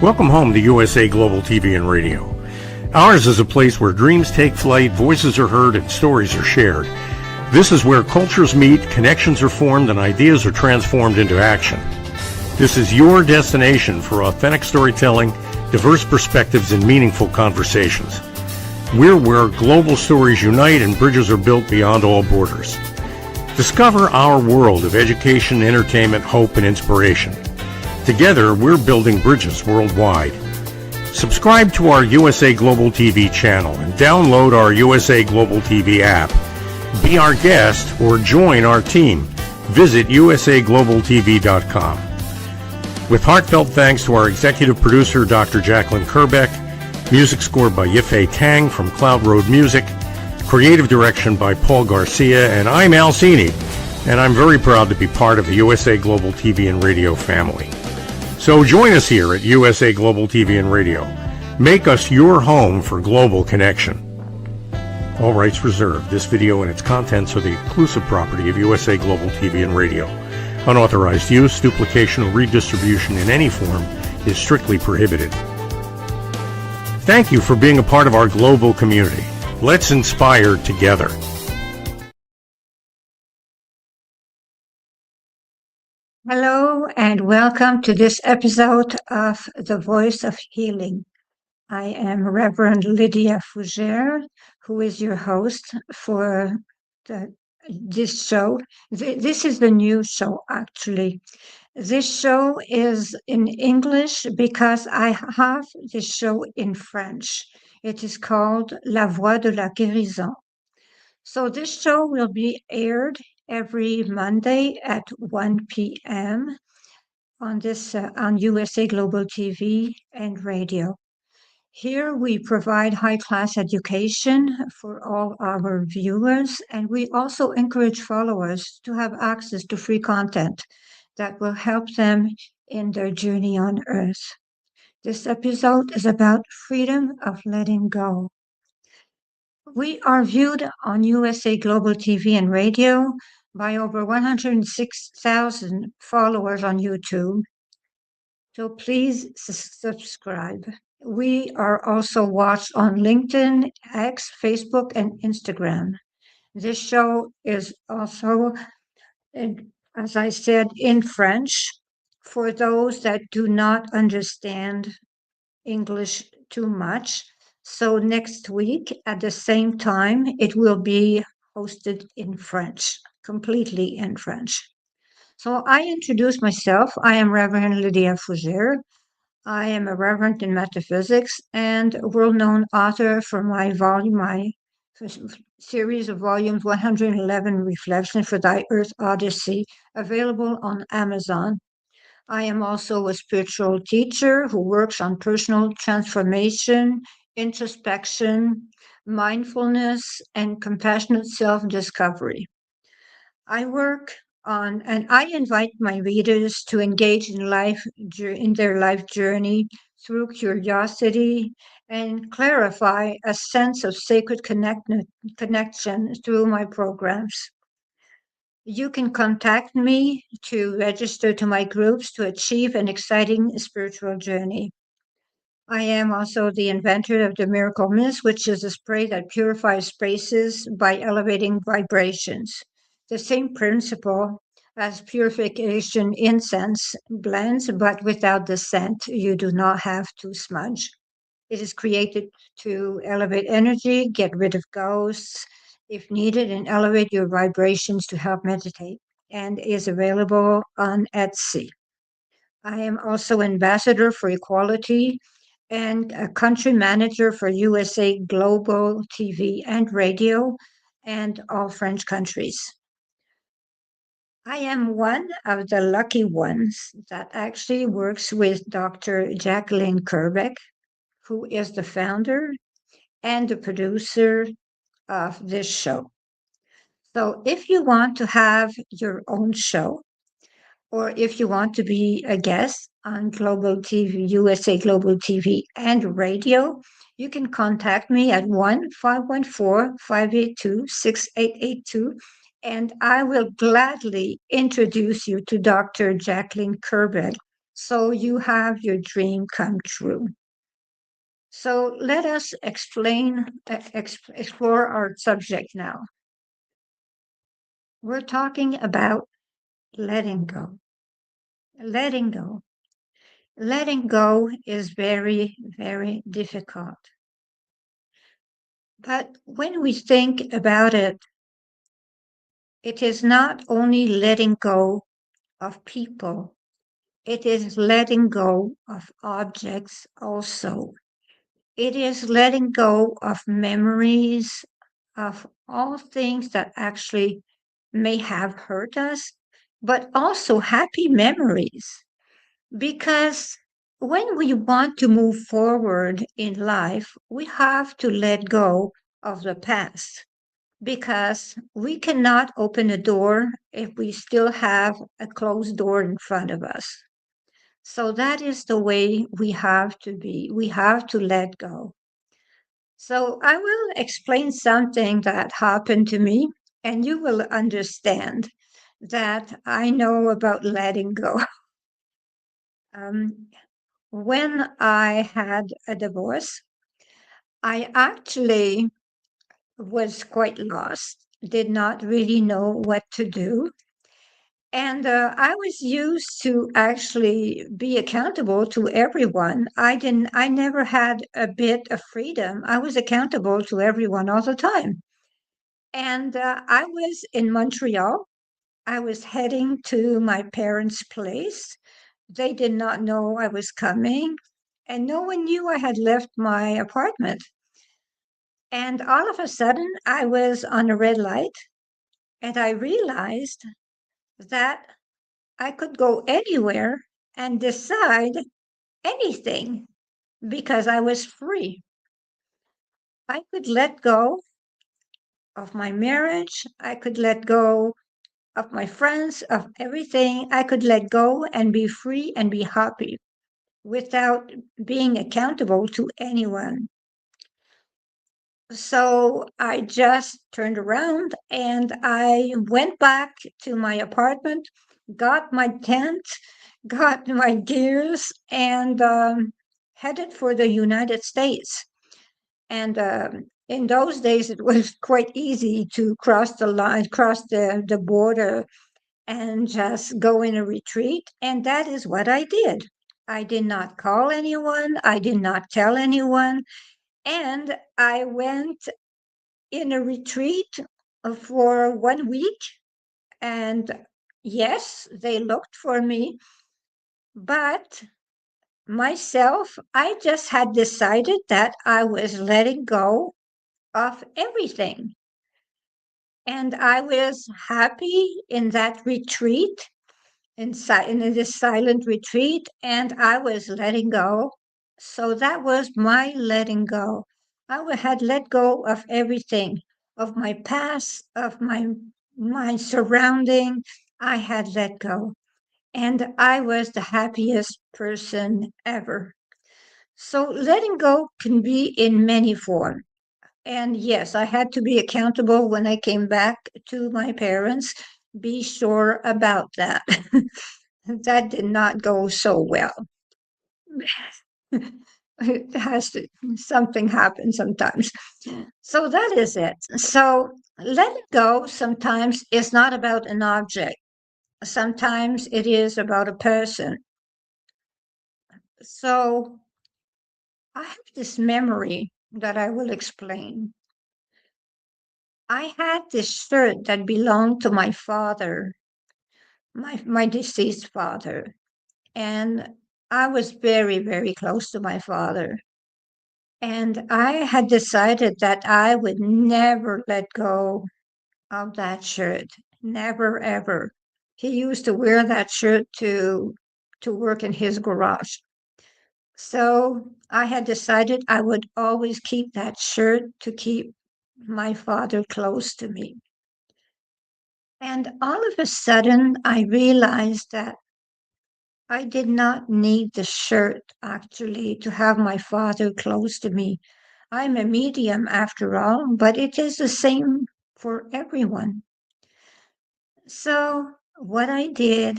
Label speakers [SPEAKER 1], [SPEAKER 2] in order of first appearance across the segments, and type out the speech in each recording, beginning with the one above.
[SPEAKER 1] Welcome home to USA Global TV and Radio. Ours is a place where dreams take flight, voices are heard, and stories are shared. This is where cultures meet, connections are formed, and ideas are transformed into action. This is your destination for authentic storytelling, diverse perspectives, and meaningful conversations. We're where global stories unite and bridges are built beyond all borders. Discover our world of education, entertainment, hope, and inspiration. Together, we're building bridges worldwide. Subscribe to our USA Global TV channel and download our USA Global TV app. Be our guest or join our team. Visit usaglobaltv.com. With heartfelt thanks to our executive producer, Dr. Jacalyn Kerbeck, music scored by Yifei Tang from Cloud Road Music, creative direction by Paul Garcia, and I'm Al Cini, and I'm very proud to be part of the USA Global TV and Radio family. So join us here at USA Global TV and Radio. Make us your home for global connection. All rights reserved. This video and its contents are the exclusive property of USA Global TV and Radio. Unauthorized use, duplication, or redistribution in any form is strictly prohibited. Thank you for being a part of our global community. Let's inspire together.
[SPEAKER 2] Hello and welcome to this episode of The Voice of Healing. I am Reverend Lydia Fougeres, who is your host for this show. This is the new show, actually. This show is in English because I have this show in French. It is called La Voix de la Guérison. So this show will be aired every Monday at 1 p.m. on USA Global TV and Radio. Here we provide high-class education for all our viewers, and we also encourage followers to have access to free content that will help them in their journey on Earth. This episode is about freedom of letting go. We are viewed on USA Global TV and Radio by over 106,000 followers on YouTube. So please subscribe. We are also watched on LinkedIn, X, Facebook, and Instagram. This show is also, as I said, in French for those that do not understand English too much. So next week at the same time, it will be hosted in French, completely in French. So I introduce myself. I am Reverend Lydia Fougeres. I am a Reverend in metaphysics and a world-known author for my series of volumes 111 Reflections for Thy Earth Odyssey, available on Amazon. I am also a spiritual teacher who works on personal transformation, introspection, mindfulness, and compassionate self-discovery. I invite my readers to engage in their life journey through curiosity and clarify a sense of sacred connection through my programs. You can contact me to register to my groups to achieve an exciting spiritual journey. I am also the inventor of the Miracle Mist, which is a spray that purifies spaces by elevating vibrations. The same principle as purification incense blends, but without the scent. You do not have to smudge. It is created to elevate energy, get rid of ghosts, if needed, and elevate your vibrations to help meditate, and is available on Etsy. I am also ambassador for equality and a country manager for USA Global TV and Radio and all French countries. I am one of the lucky ones that actually works with Dr. Jacalyn Kerbeck, who is the founder and the producer of this show. So if you want to have your own show, or if you want to be a guest on Global TV, USA Global TV and Radio, you can contact me at 1-514-582-6882, and I will gladly introduce you to Dr. Jacalyn Kerbeck so you have your dream come true. So let us explore our subject now. We're talking about letting go. Letting go. Letting go is very, very difficult. But when we think about it, it is not only letting go of people, it is letting go of objects also. It is letting go of memories, of all things that actually may have hurt us, but also happy memories. Because when we want to move forward in life, we have to let go of the past because we cannot open a door if we still have a closed door in front of us. So that is the way we have to be. We have to let go. So I will explain something that happened to me, and you will understand that I know about letting go. Um, when I had a divorce, I actually was quite lost, did not really know what to do. And I was used to actually be accountable to everyone. I never had a bit of freedom. I was accountable to everyone all the time. And I was in Montreal. I was heading to my parents' place. They did not know I was coming, and no one knew I had left my apartment. And all of a sudden, I was on a red light, and I realized that I could go anywhere and decide anything because I was free. I could let go of my marriage. I could let go of my friends, of everything. I could let go and be free and be happy without being accountable to anyone. So I just turned around and I went back to my apartment, got my tent, got my gears, and headed for the United States. And in those days, it was quite easy to cross the line, cross the border, and just go in a retreat. And that is what I did. I did not call anyone, I did not tell anyone. And I went in a retreat for 1 week. And yes, they looked for me, but myself, I just had decided that I was letting go of everything. And I was happy in that retreat, in this silent retreat, and I was letting go. So that was my letting go. Had let go of everything, of my past, of my surrounding. I had let go, and I was the happiest person ever. So letting go can be in many forms. And yes, I had to be accountable when I came back to my parents. Be sure about that. That did not go so well. It has to, something happens sometimes. So that is it. So letting go sometimes is not about an object. Sometimes it is about a person. So I have this memory that I will explain. I had this shirt that belonged to my father, my deceased father. And I was very, very close to my father. And I had decided that I would never let go of that shirt. Never, ever. He used to wear that shirt to work in his garage. So I had decided I would always keep that shirt to keep my father close to me. And all of a sudden, I realized that I did not need the shirt actually to have my father close to me. I'm a medium after all, but it is the same for everyone. So, what I did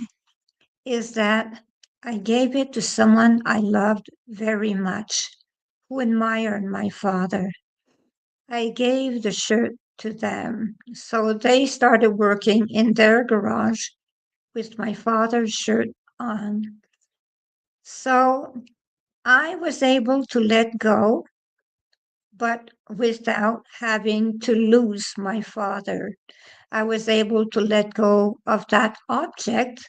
[SPEAKER 2] is that I gave it to someone I loved very much, who admired my father. I gave the shirt to them, so they started working in their garage with my father's shirt on. So I was able to let go, but without having to lose my father. I was able to let go of that object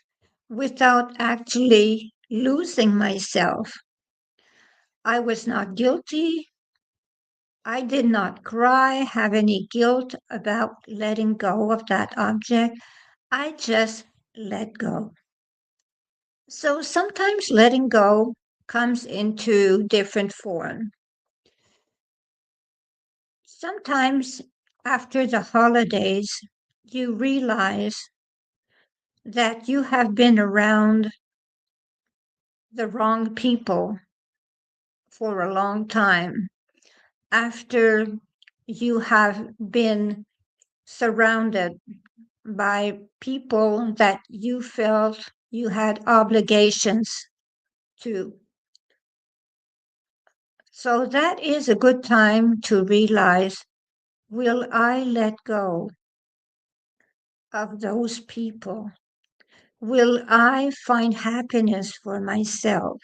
[SPEAKER 2] without actually losing myself. I was not guilty. I did not cry, have any guilt about letting go of that object. I just let go. So sometimes letting go comes into different form. Sometimes after the holidays, you realize that you have been around the wrong people for a long time. After you have been surrounded by people that you felt you had obligations to. So that is a good time to realize, will I let go of those people? Will I find happiness for myself?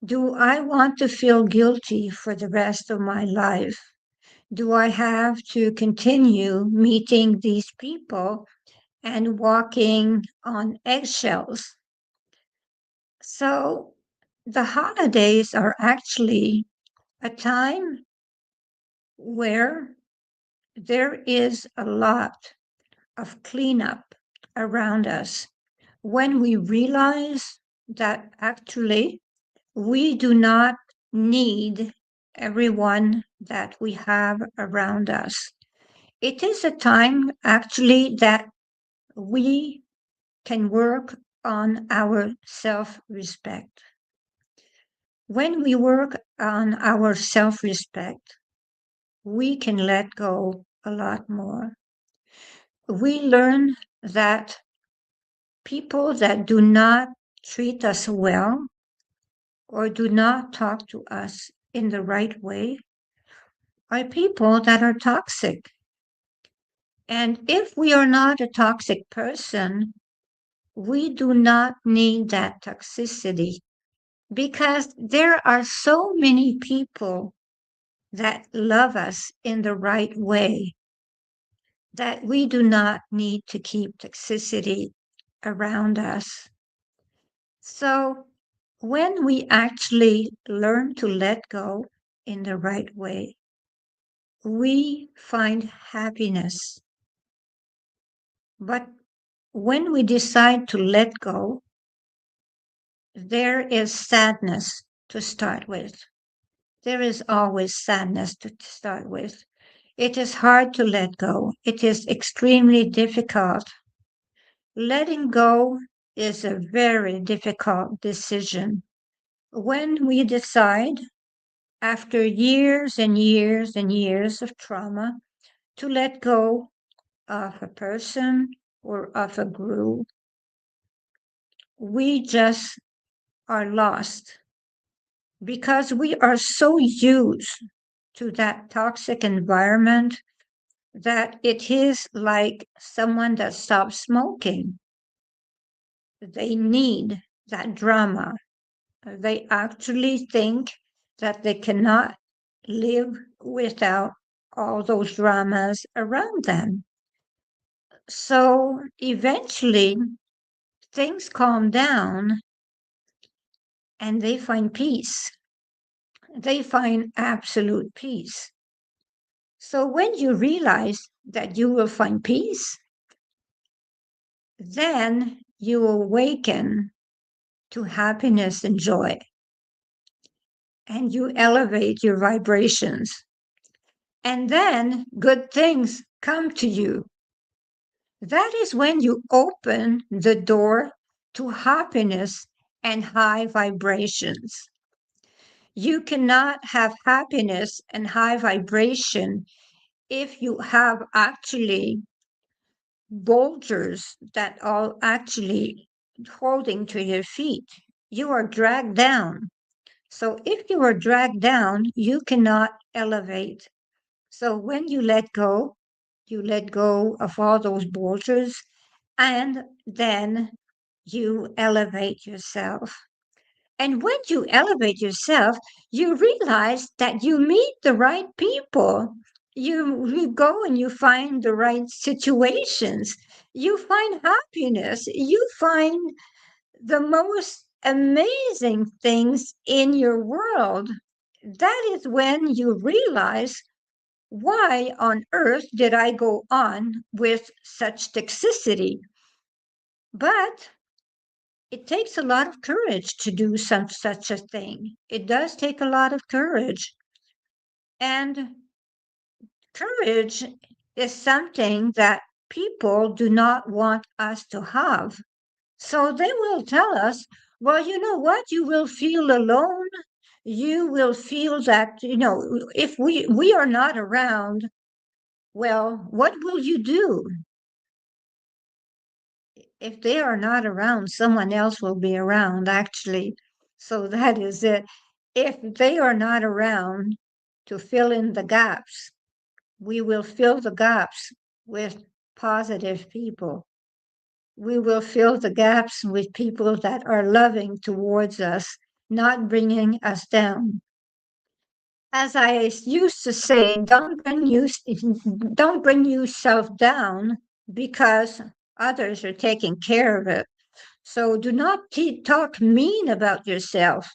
[SPEAKER 2] Do I want to feel guilty for the rest of my life? Do I have to continue meeting these people and walking on eggshells? So the holidays are actually a time where there is a lot of cleanup around us when we realize that actually we do not need everyone that we have around us. It is a time actually that we can work on our self respect. When we work on our self respect, we can let go a lot more. We learn that people that do not treat us well or do not talk to us in the right way are people that are toxic. And if we are not a toxic person, we do not need that toxicity because there are so many people that love us in the right way that we do not need to keep toxicity around us. So when we actually learn to let go in the right way, we find happiness. But when we decide to let go, there is sadness to start with. There is always sadness to start with. It is hard to let go. It is extremely difficult. Letting go is a very difficult decision. When we decide, after years and years and years of trauma, to let go of a person or of a group, we just are lost because we are so used to that toxic environment that it is like someone that stops smoking. They need that drama. They actually think that they cannot live without all those dramas around them. So eventually things calm down and they find peace. They find absolute peace. So when you realize that you will find peace, then you awaken to happiness and joy, and you elevate your vibrations. And then good things come to you. That is when you open the door to happiness and high vibrations. You cannot have happiness and high vibration if you have actually boulders that are actually holding to your feet. you are dragged down. So if you are dragged down, you cannot elevate. So when you let go of all those boulders, and then you elevate yourself. And when you elevate yourself, you realize that you meet the right people. You go and you find the right situations. You find happiness. You find the most amazing things in your world. That is when you realize, why on earth did I go on with such toxicity? But it takes a lot of courage to do such a thing. It does take a lot of courage. And courage is something that people do not want us to have. So they will tell us, well, you know what? You will feel alone. You will feel that, if we are not around, well, what will you do? If they are not around, someone else will be around, actually. So that is it. If they are not around to fill in the gaps, we will fill the gaps with positive people. We will fill the gaps with people that are loving towards us, not bringing us down. As I used to say, don't bring yourself down because others are taking care of it. So do not talk mean about yourself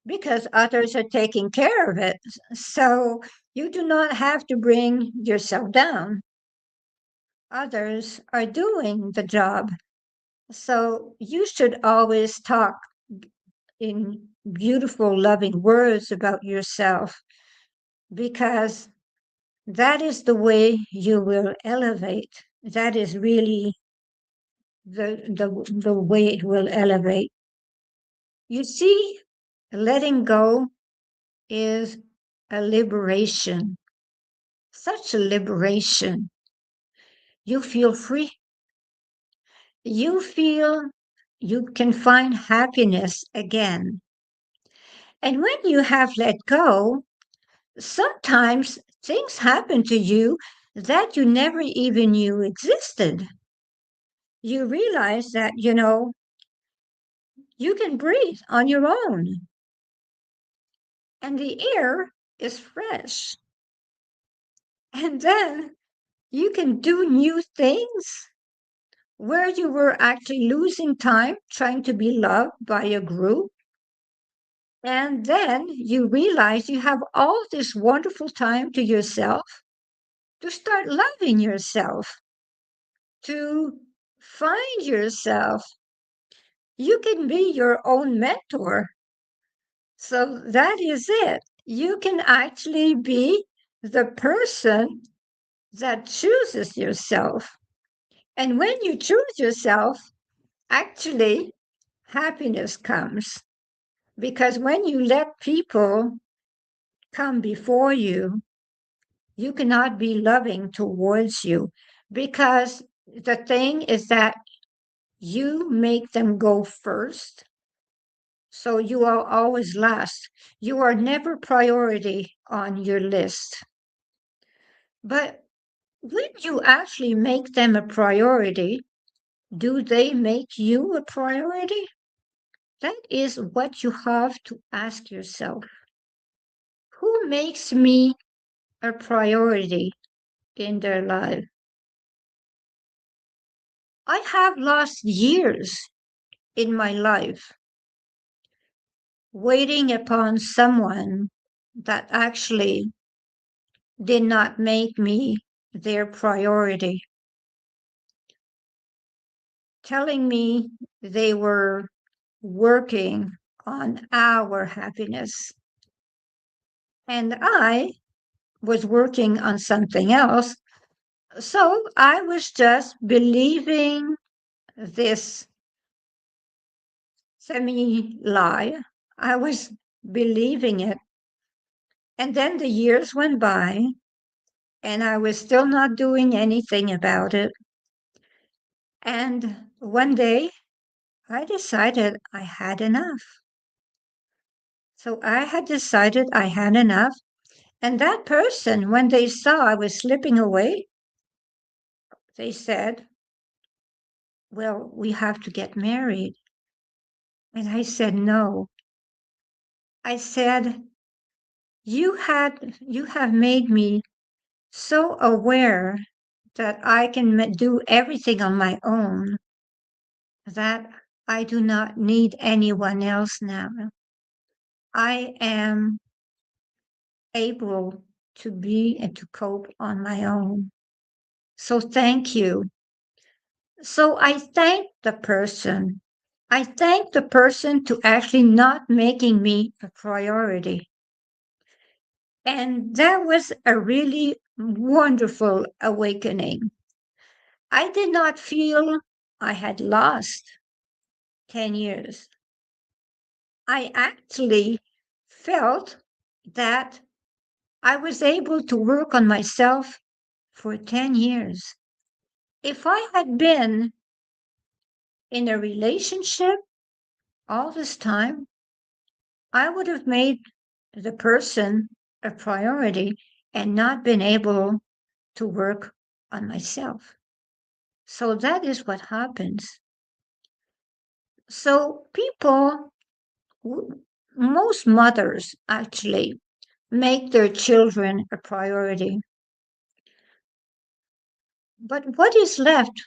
[SPEAKER 2] because others are taking care of it. So you do not have to bring yourself down. Others are doing the job. So you should always talk in beautiful, loving words about yourself because that is the way you will elevate. That is really the way it will elevate. You see, letting go is a liberation, such a liberation. You feel free. You feel you can find happiness again. And when you have let go, sometimes things happen to you that you never even knew existed. You realize that, you can breathe on your own and the air is fresh. And then you can do new things where you were actually losing time trying to be loved by a group. And then you realize you have all this wonderful time to yourself to start loving yourself, to find yourself. You can be your own mentor. So that is it. You can actually be the person that chooses yourself. And when you choose yourself, actually, happiness comes. Because when you let people come before you cannot be loving towards you. Because the thing is that you make them go first. So you are always last. You are never priority on your list. But when you actually make them a priority, do they make you a priority? That is what you have to ask yourself. Who makes me a priority in their life? I have lost years in my life waiting upon someone that actually did not make me their priority, telling me they were working on our happiness. And I was working on something else. So I was just believing this semi lie. I was believing it. And then the years went by, and I was still not doing anything about it. And one day I decided I had enough. So I had decided I had enough. And that person, when they saw I was slipping away, they said, well, we have to get married. And I said, no. I said, you have made me so aware that I can do everything on my own, that I do not need anyone else now. I am able to be and to cope on my own. So thank you. So I thank the person. I thank the person to actually not making me a priority. And that was a really wonderful awakening. I did not feel I had lost 10 years. I actually felt that I was able to work on myself for 10 years. If I had been in a relationship all this time, I would have made the person a priority and not been able to work on myself. So that is what happens. So people, most mothers actually make their children a priority. But what is left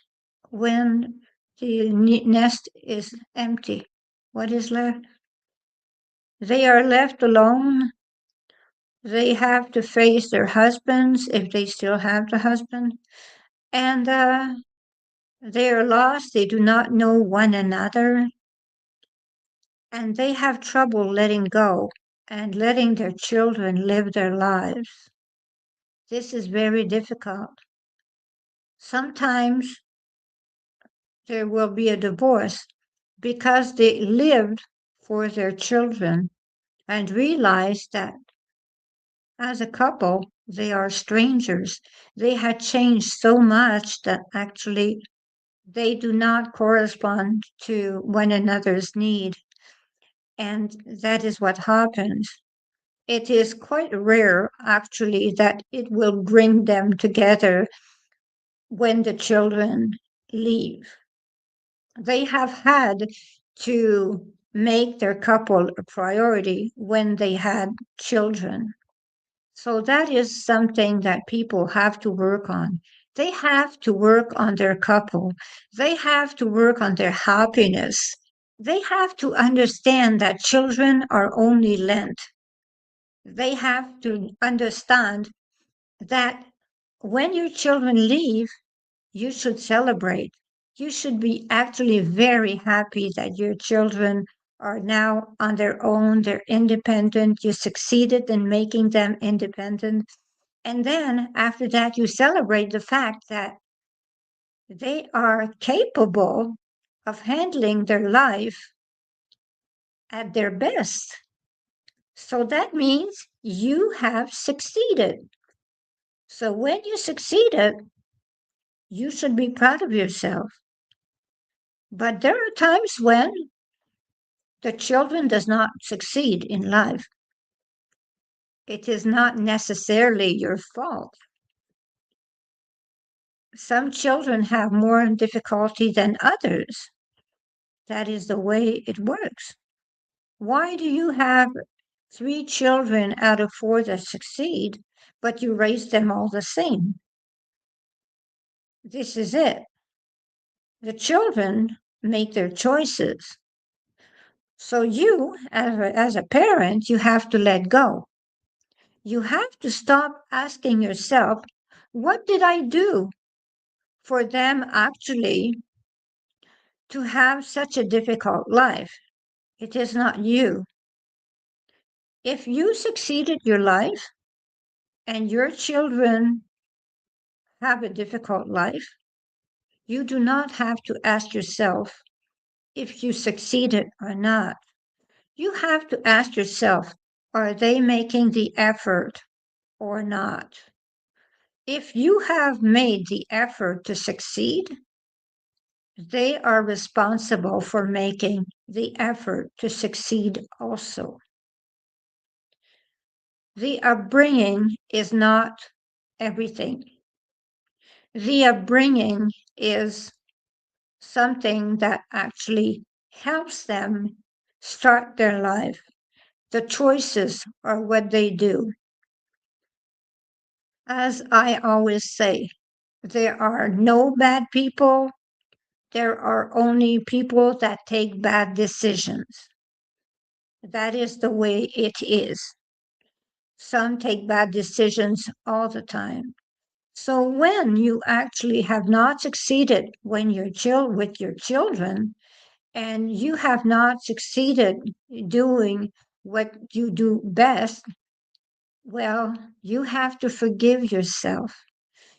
[SPEAKER 2] when the nest is empty? What is left? They are left alone. They have to face their husbands if they still have the husband. And they are lost. They do not know one another. And they have trouble letting go and letting their children live their lives. This is very difficult. Sometimes there will be a divorce because they lived for their children and realized that as a couple, they are strangers. They had changed so much that actually they do not correspond to one another's need. And that is what happens. It is quite rare, actually, that it will bring them together when the children leave. They have had to make their couple a priority when they had children. So that is something that people have to work on. They have to work on their couple. They have to work on their happiness. They have to understand that children are only lent. They have to understand that when your children leave, you should celebrate. You should be actually very happy that your children are now on their own, they're independent, you succeeded in making them independent. And then after that, you celebrate the fact that they are capable of handling their life at their best. So that means you have succeeded. So when you succeeded, you should be proud of yourself. But there are times when the children does not succeed in life. It is not necessarily your fault. Some children have more difficulty than others. That is the way it works. Why do you have 3 children out of 4 that succeed, but you raise them all the same? This is it. The children make their choices. So you, as a parent, you have to let go. You have to stop asking yourself, what did I do for them actually to have such a difficult life? It is not you. If you succeeded your life and your children have a difficult life, you do not have to ask yourself if you succeeded or not. You have to ask yourself, are they making the effort or not? If you have made the effort to succeed, they are responsible for making the effort to succeed also. The upbringing is not everything. The upbringing is something that actually helps them start their life. The choices are what they do. As I always say, there are no bad people. There are only people that take bad decisions. That is the way it is. Some take bad decisions all the time. So when you actually have not succeeded when you're with your children, and you have not succeeded doing what you do best, well, you have to forgive yourself.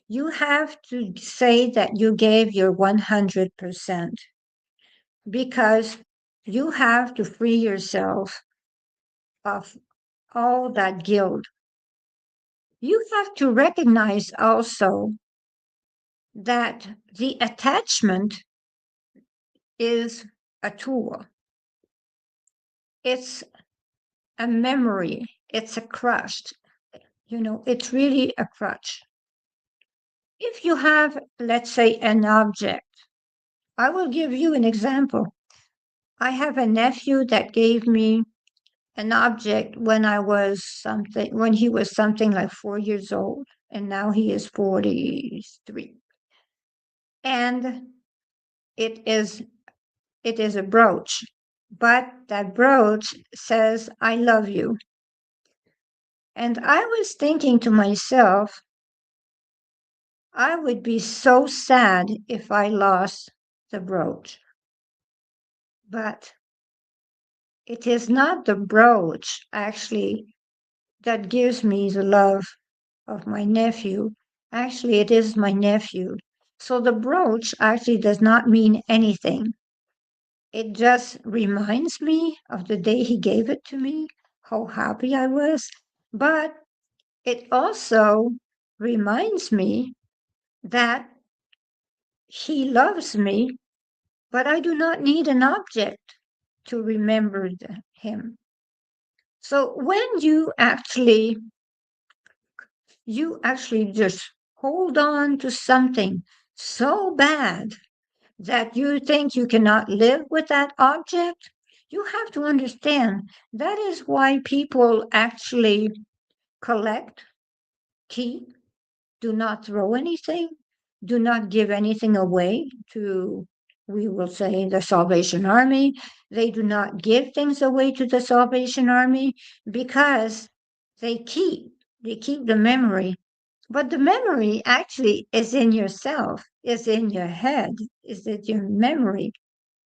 [SPEAKER 2] You have to say that you gave your 100% because you have to free yourself of all that guilt. You have to recognize also that the attachment is a tool. It's a memory. It's a crutch. It's really a crutch. If you have, let's say, an object, I will give you an example. I have a nephew that gave me an object when he was something like 4 years old, and now he is 43. And it is it is a brooch, but that brooch says, I love you. And I was thinking to myself, I would be so sad if I lost the brooch. But it is not the brooch, actually, that gives me the love of my nephew. Actually, it is my nephew. So the brooch actually does not mean anything. It just reminds me of the day he gave it to me, how happy I was. But it also reminds me that he loves me, but I do not need an object to remember him. So when you actually just hold on to something so bad that you think you cannot live with that object, you have to understand that is why people actually collect, keep, do not throw anything, do not give anything away to, we will say, the Salvation Army. They do not give things away to the Salvation Army because they keep the memory. But the memory actually is in yourself, is in your head, is in your memory.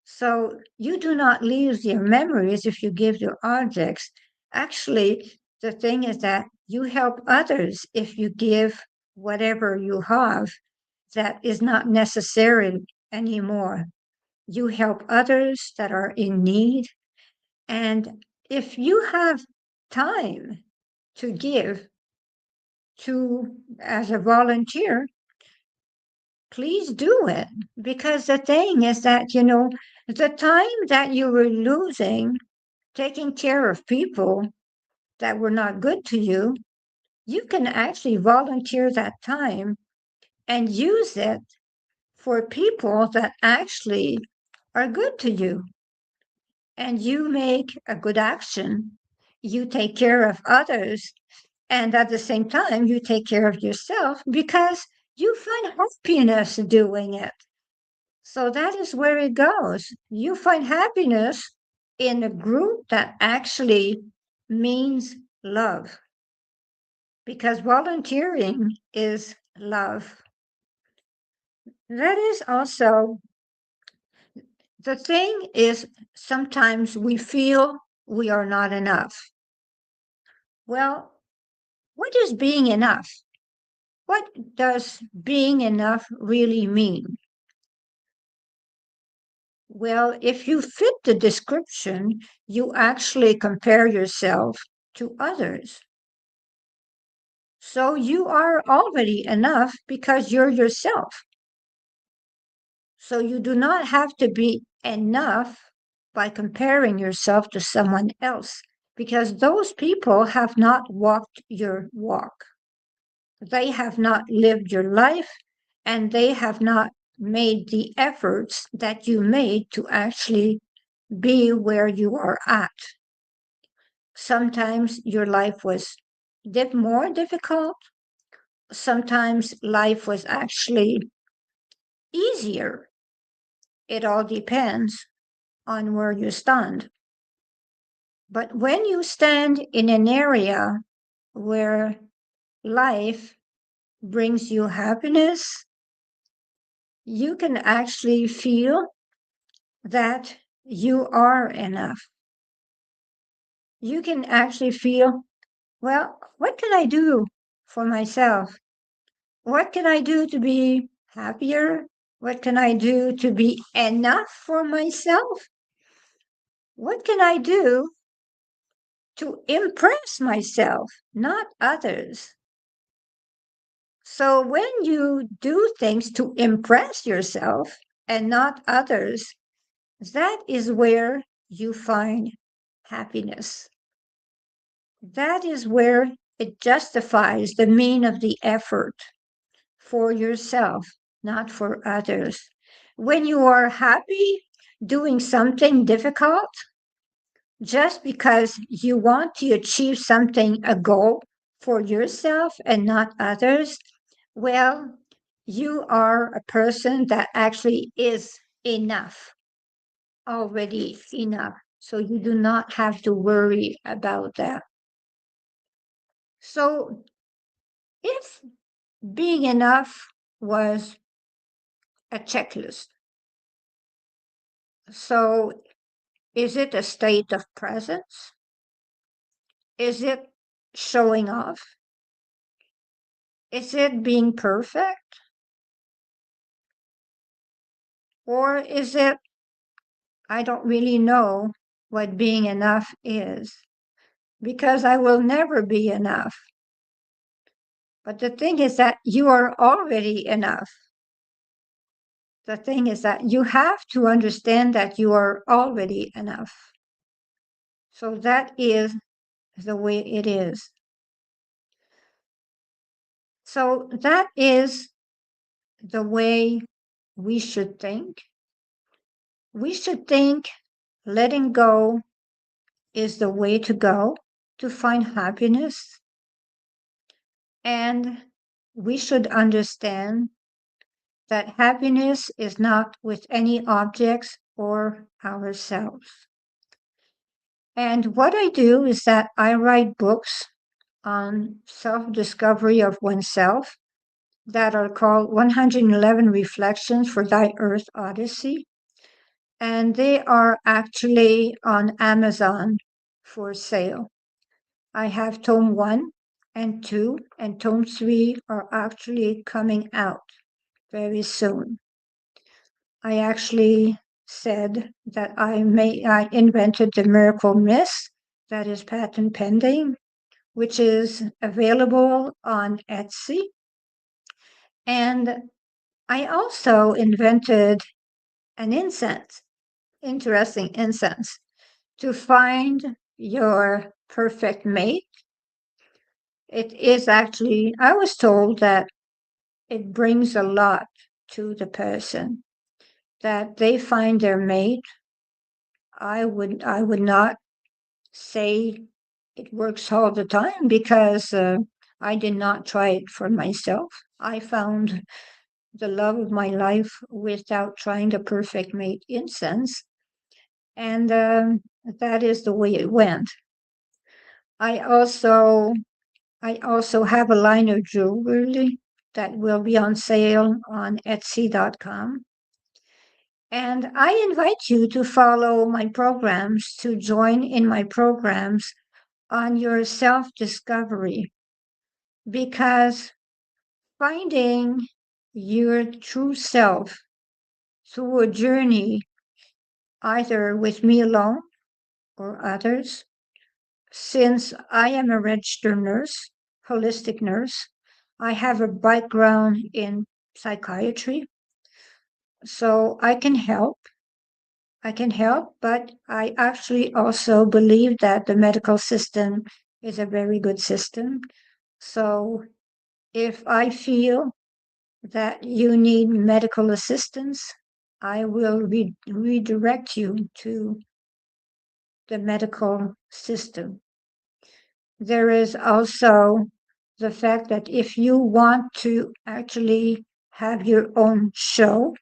[SPEAKER 2] So you do not lose your memories if you give your objects. Actually, the thing is that you help others if you give whatever you have that is not necessary anymore. You help others that are in need. And if you have time to give as a volunteer, please do it. Because the thing is that, the time that you were losing taking care of people that were not good to you, you can actually volunteer that time and use it for people that actually are good to you. And you make a good action. You take care of others. And at the same time, you take care of yourself because you find happiness doing it. So that is where it goes. You find happiness in a group that actually means love, because volunteering is love. That is also the thing is sometimes we feel we are not enough. Well, what is being enough? What does being enough really mean? Well, if you fit the description, you actually compare yourself to others. So you are already enough because you're yourself. So you do not have to be enough by comparing yourself to someone else, because those people have not walked your walk. They have not lived your life, and they have not made the efforts that you made to actually be where you are at. Sometimes your life was more difficult. Sometimes life was actually easier. It all depends on where you stand. But when you stand in an area where life brings you happiness, you can actually feel that you are enough. You can actually feel, well, what can I do for myself? What can I do to be happier? What can I do to be enough for myself? What can I do to impress myself, not others? So when you do things to impress yourself and not others, that is where you find happiness. That is where it justifies the mean of the effort for yourself, not for others. When you are happy doing something difficult, just because you want to achieve something, a goal for yourself and not others, well, you are a person that actually is enough, already enough. So you do not have to worry about that. So if being enough was a checklist, so is it a state of presence? Is it showing off? Is it being perfect? Or is it, I don't really know what being enough is, because I will never be enough. But the thing is that you are already enough. The thing is that you have to understand that you are already enough. So that is the way it is. So that is the way we should think. We should think letting go is the way to go to find happiness. And we should understand that happiness is not with any objects or ourselves. And what I do is that I write books on self-discovery of oneself that are called 111 Reflections for Thy Earth Odyssey. And they are actually on Amazon for sale. I have tome 1 and 2, and tome 3 are actually coming out very soon. I actually said that I invented the miracle mist that is patent pending, which is available on Etsy. And I also invented an incense, interesting incense, to find your perfect mate. It is actually, I was told that it brings a lot to the person, that they find their mate. I would not say it works all the time, because I did not try it for myself. I found the love of my life without trying the perfect mate incense, and that is the way it went. I also have a line of jewelry that will be on sale on Etsy.com. And I invite you to follow my programs, to join in my programs on your self-discovery, because finding your true self through a journey, either with me alone or others, since I am a registered nurse, holistic nurse, I have a background in psychiatry. So I can help. I can help, but I actually also believe that the medical system is a very good system. So if I feel that you need medical assistance, I will redirect you to the medical system. There is also the fact that if you want to actually have your own show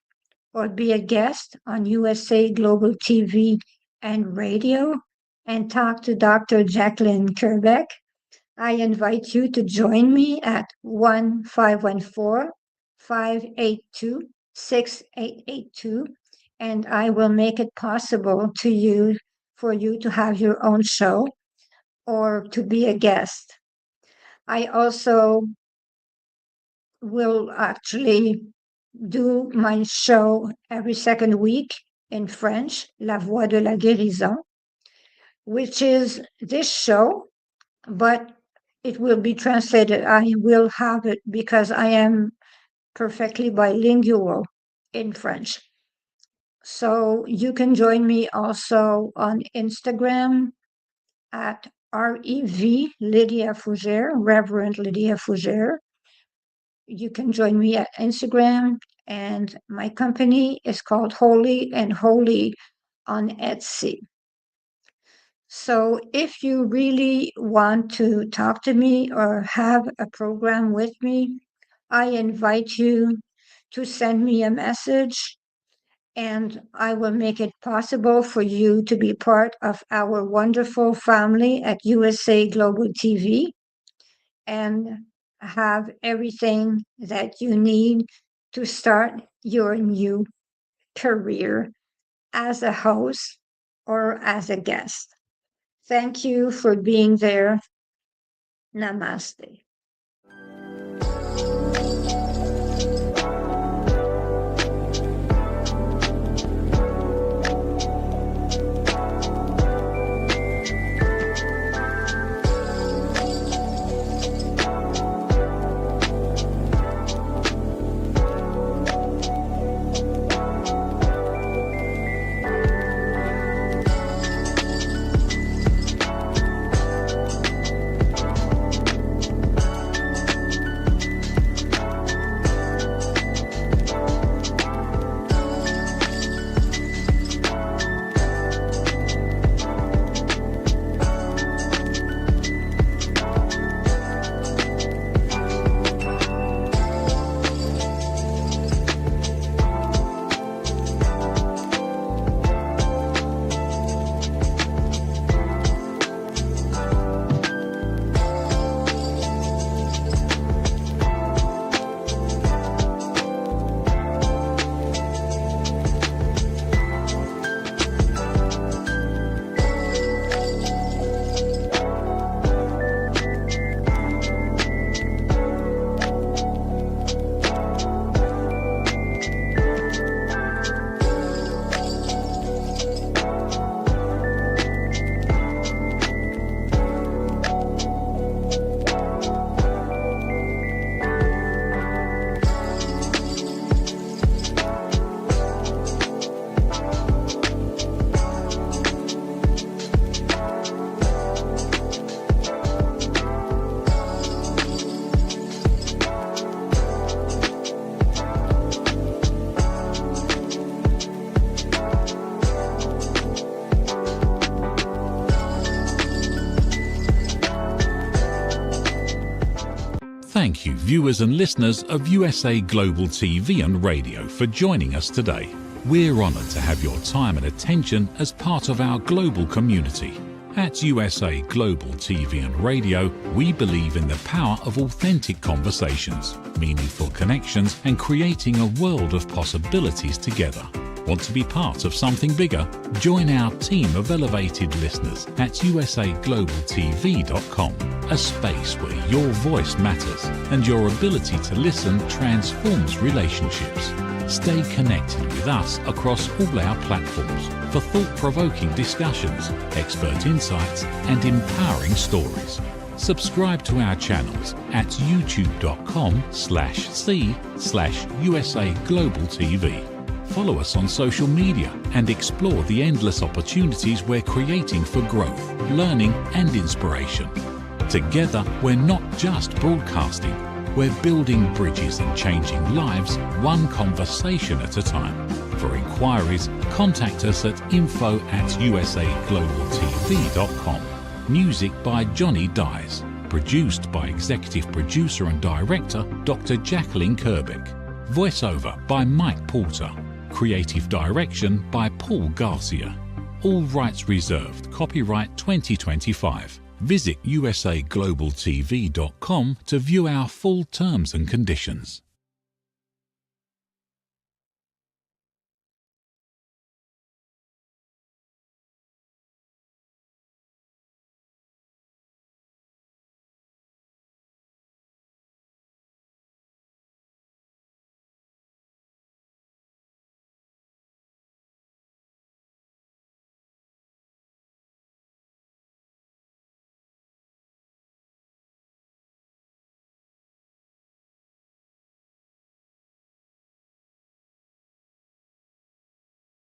[SPEAKER 2] or be a guest on USA Global TV and radio and talk to Dr. Jacalyn Kerbeck, I invite you to join me at 1-514-582-6882, and I will make it possible for you to have your own show or to be a guest. I also will actually do my show every second week in French, La Voix de la Guérison, which is this show, but it will be translated. I will have it because I am perfectly bilingual in French. So you can join me also on Instagram at REV Lydia Fougeres, Reverend Lydia Fougeres. You can join me at Instagram, and my company is called Holy and Holy on Etsy. So if you really want to talk to me or have a program with me, I invite you to send me a message, and I will make it possible for you to be part of our wonderful family at USA Global TV and have everything that you need to start your new career as a host or as a guest. Thank you for being there. Namaste.
[SPEAKER 3] Thank you, viewers and listeners of USA Global TV and Radio, for joining us today. We're honoured to have your time and attention as part of our global community. At USA Global TV and Radio, we believe in the power of authentic conversations, meaningful connections, and creating a world of possibilities together. Want to be part of something bigger? Join our team of elevated listeners at usaglobaltv.com, a space where your voice matters and your ability to listen transforms relationships. Stay connected with us across all our platforms for thought-provoking discussions, expert insights, and empowering stories. Subscribe to our channels at youtube.com/c/USA Global TV. Follow us on social media and explore the endless opportunities we're creating for growth, learning and inspiration. Together, we're not just broadcasting, we're building bridges and changing lives one conversation at a time. For inquiries, contact us at info@usaglobaltv.com. Music by Johnny Dyes. Produced by Executive Producer and Director Dr. Jacalyn Kerbeck. Voiceover by Mike Porter. Creative Direction by Paul Garcia. All rights reserved. Copyright 2025. Visit usaglobaltv.com to view our full terms and conditions.